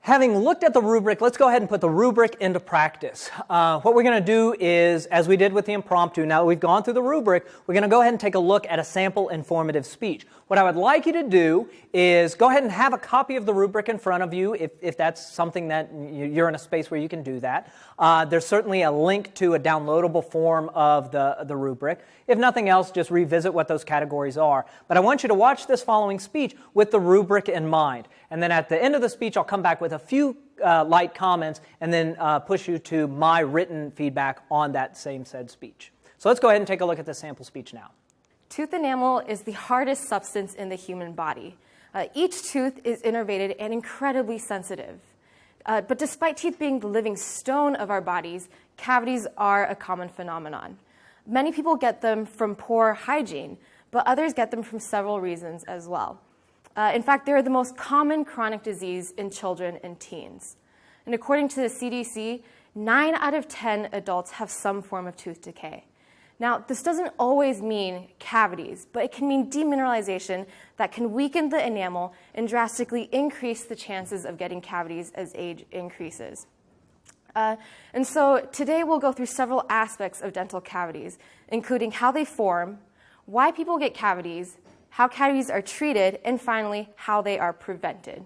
Having looked at the rubric, let's go ahead and put the rubric into practice. What we're going to do is, as we did with the impromptu, now that we've gone through the rubric, we're going to go ahead and take a look at a sample informative speech. What I would like you to do is go ahead and have a copy of the rubric in front of you if that's something that you're in a space where you can do that. There's certainly a link to a downloadable form of the rubric. If nothing else, just revisit what those categories are. But I want you to watch this following speech with the rubric in mind. And then at the end of the speech, I'll come back with a few light comments and then push you to my written feedback on that same said speech. So let's go ahead and take a look at the sample speech now. Tooth enamel is the hardest substance in the human body. Each tooth is innervated and incredibly sensitive. But despite teeth being the living stone of our bodies, cavities are a common phenomenon. Many people get them from poor hygiene, but others get them from several reasons as well. In fact, they're the most common chronic disease in children and teens. And according to the CDC, 9 out of 10 adults have some form of tooth decay. Now, this doesn't always mean cavities, but it can mean demineralization that can weaken the enamel and drastically increase the chances of getting cavities as age increases. And so today we'll go through several aspects of dental cavities, including how they form, why people get cavities, how cavities are treated, and finally, how they are prevented.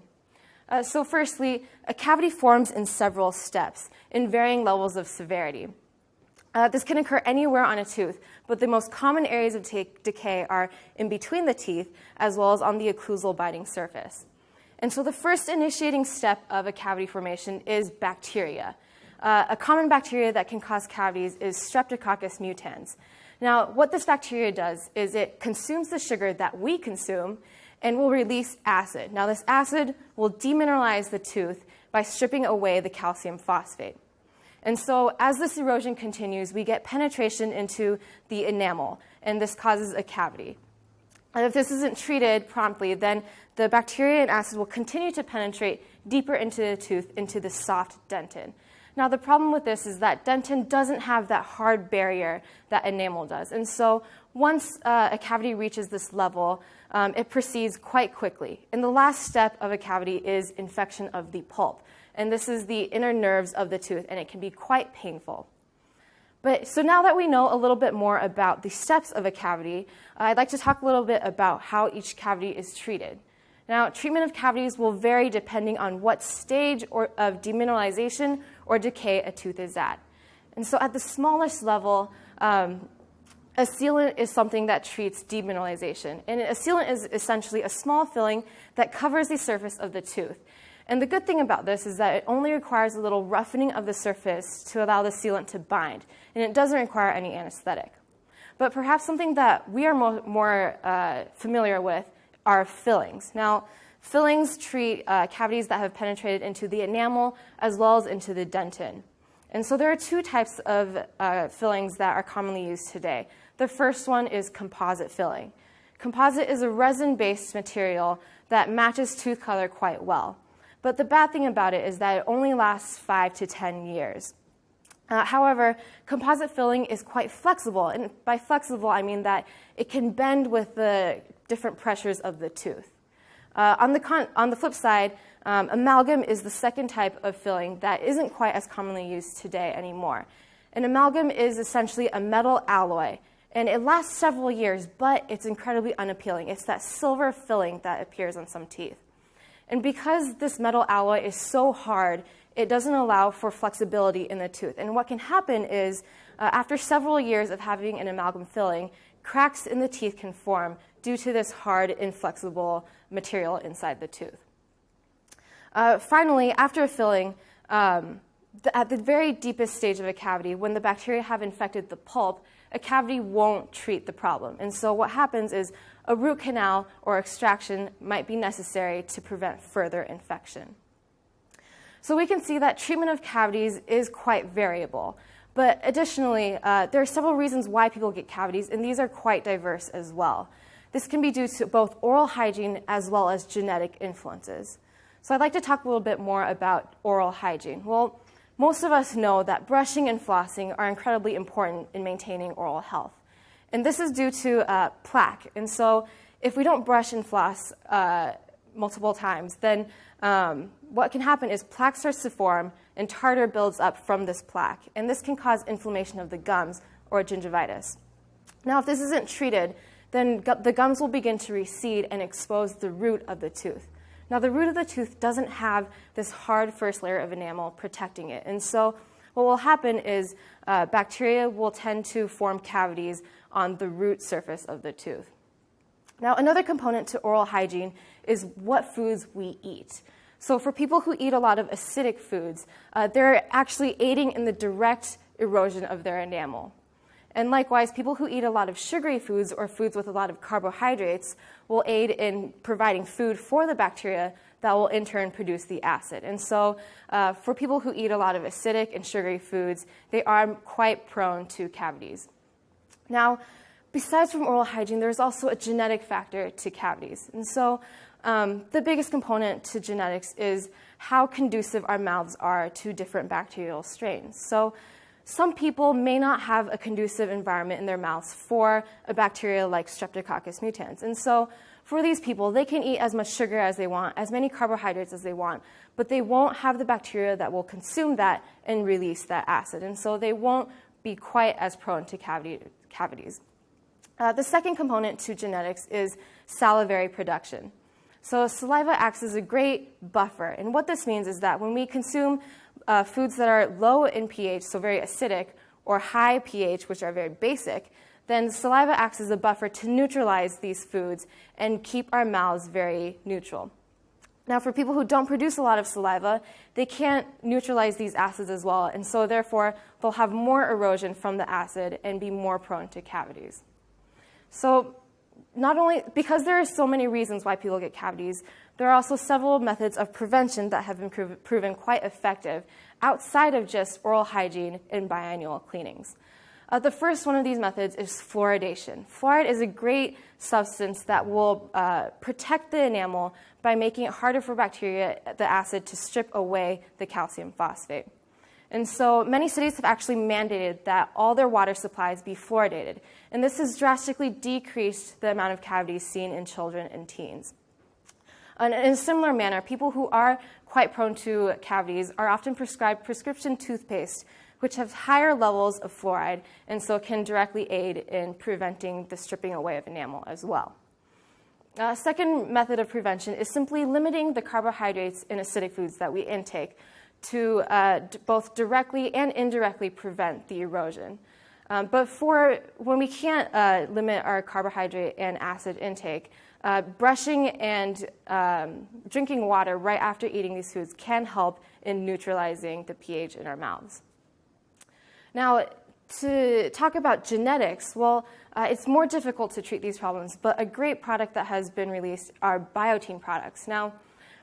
So firstly, a cavity forms in several steps in varying levels of severity. This can occur anywhere on a tooth, but the most common areas of decay are in between the teeth, as well as on the occlusal biting surface. And so the first initiating step of a cavity formation is bacteria. A common bacteria that can cause cavities is Streptococcus mutans. Now, what this bacteria does is it consumes the sugar that we consume and will release acid. Now, this acid will demineralize the tooth by stripping away the calcium phosphate. And so as this erosion continues, we get penetration into the enamel, and this causes a cavity. And if this isn't treated promptly, then the bacteria and acid will continue to penetrate deeper into the tooth, into the soft dentin. Now, the problem with this is that dentin doesn't have that hard barrier that enamel does. And so once a cavity reaches this level, it proceeds quite quickly. And the last step of a cavity is infection of the pulp. And this is the inner nerves of the tooth, and it can be quite painful. So now that we know a little bit more about the steps of a cavity, I'd like to talk a little bit about how each cavity is treated. Now, treatment of cavities will vary depending on what stage of demineralization or decay a tooth is at. And so at the smallest level, a sealant is something that treats demineralization. And a sealant is essentially a small filling that covers the surface of the tooth. And the good thing about this is that it only requires a little roughening of the surface to allow the sealant to bind, and it doesn't require any anesthetic. But perhaps something that we are more familiar with are fillings. Now, fillings treat cavities that have penetrated into the enamel as well as into the dentin. And so there are two types of fillings that are commonly used today. The first one is composite filling. Composite is a resin-based material that matches tooth color quite well. But the bad thing about it is that it only lasts 5 to 10 years. However, composite filling is quite flexible, and by flexible I mean that it can bend with the different pressures of the tooth. On the flip side, amalgam is the second type of filling that isn't quite as commonly used today anymore. An amalgam is essentially a metal alloy, and it lasts several years, but it's incredibly unappealing. It's that silver filling that appears on some teeth. And because this metal alloy is so hard, it doesn't allow for flexibility in the tooth. And what can happen is, after several years of having an amalgam filling, cracks in the teeth can form due to this hard, inflexible material inside the tooth. Finally, after a filling, at the very deepest stage of a cavity, when the bacteria have infected the pulp, a cavity won't treat the problem. And so what happens is a root canal or extraction might be necessary to prevent further infection. So we can see that treatment of cavities is quite variable. But additionally, there are several reasons why people get cavities, and these are quite diverse as well. This can be due to both oral hygiene as well as genetic influences. So I'd like to talk a little bit more about oral hygiene. Well, most of us know that brushing and flossing are incredibly important in maintaining oral health. And this is due to plaque. And so if we don't brush and floss, multiple times, then what can happen is plaque starts to form and tartar builds up from this plaque. And this can cause inflammation of the gums or gingivitis. Now, if this isn't treated, then the gums will begin to recede and expose the root of the tooth. Now, the root of the tooth doesn't have this hard first layer of enamel protecting it. And so what will happen is bacteria will tend to form cavities on the root surface of the tooth. Now, another component to oral hygiene is what foods we eat. So for people who eat a lot of acidic foods, they're actually aiding in the direct erosion of their enamel. And likewise, people who eat a lot of sugary foods or foods with a lot of carbohydrates will aid in providing food for the bacteria that will in turn produce the acid. And so for people who eat a lot of acidic and sugary foods, they are quite prone to cavities. Now, besides from oral hygiene, there's also a genetic factor to cavities. And so the biggest component to genetics is how conducive our mouths are to different bacterial strains. So some people may not have a conducive environment in their mouths for a bacteria like Streptococcus mutans. And so for these people, they can eat as much sugar as they want, as many carbohydrates as they want, but they won't have the bacteria that will consume that and release that acid. And so they won't be quite as prone to cavities. The second component to genetics is salivary production. So saliva acts as a great buffer. And what this means is that when we consume foods that are low in pH, so very acidic, or high pH, which are very basic, then saliva acts as a buffer to neutralize these foods and keep our mouths very neutral. Now, for people who don't produce a lot of saliva, they can't neutralize these acids as well, and so therefore they'll have more erosion from the acid and be more prone to cavities. So not only, because there are so many reasons why people get cavities, there are also several methods of prevention that have been proven quite effective outside of just oral hygiene and biannual cleanings. The first one of these methods is fluoridation. Fluoride is a great substance that will protect the enamel by making it harder for bacteria, the acid, to strip away the calcium phosphate. And so many cities have actually mandated that all their water supplies be fluoridated. And this has drastically decreased the amount of cavities seen in children and teens. And in a similar manner, people who are quite prone to cavities are often prescribed prescription toothpaste, which have higher levels of fluoride, and so can directly aid in preventing the stripping away of enamel as well. A second method of prevention is simply limiting the carbohydrates in acidic foods that we intake to both directly and indirectly prevent the erosion. But for when we can't limit our carbohydrate and acid intake, brushing and drinking water right after eating these foods can help in neutralizing the pH in our mouths. Now, to talk about genetics, well, it's more difficult to treat these problems, but a great product that has been released are biotin products. Now,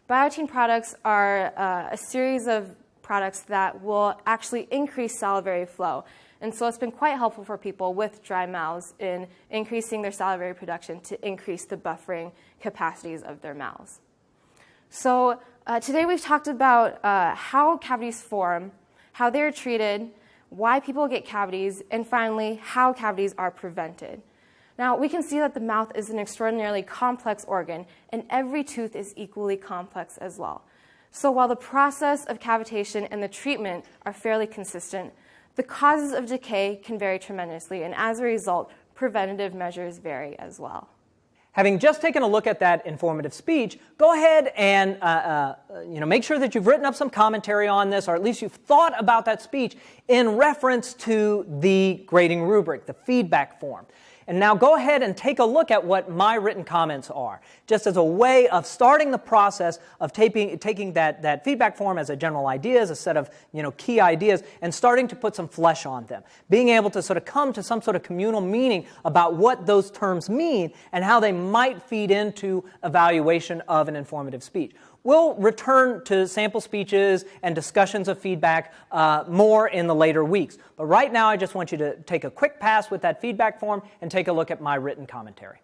biotin products are a series of products that will actually increase salivary flow. And so it's been quite helpful for people with dry mouths in increasing their salivary production to increase the buffering capacities of their mouths. So today we've talked about how cavities form, how they're treated, why people get cavities, and finally, how cavities are prevented. Now, we can see that the mouth is an extraordinarily complex organ, and every tooth is equally complex as well. So while the process of cavitation and the treatment are fairly consistent, the causes of decay can vary tremendously, and as a result, preventative measures vary as well. Having just taken a look at that informative speech, go ahead and make sure that you've written up some commentary on this, or at least you've thought about that speech in reference to the grading rubric, the feedback form. And now go ahead and take a look at what my written comments are, just as a way of starting the process of taking that feedback form as a general idea, as a set of key ideas, and starting to put some flesh on them. Being able to sort of come to some sort of communal meaning about what those terms mean and how they might feed into evaluation of an informative speech. We'll return to sample speeches and discussions of feedback more in the later weeks. But right now, I just want you to take a quick pass with that feedback form and take a look at my written commentary.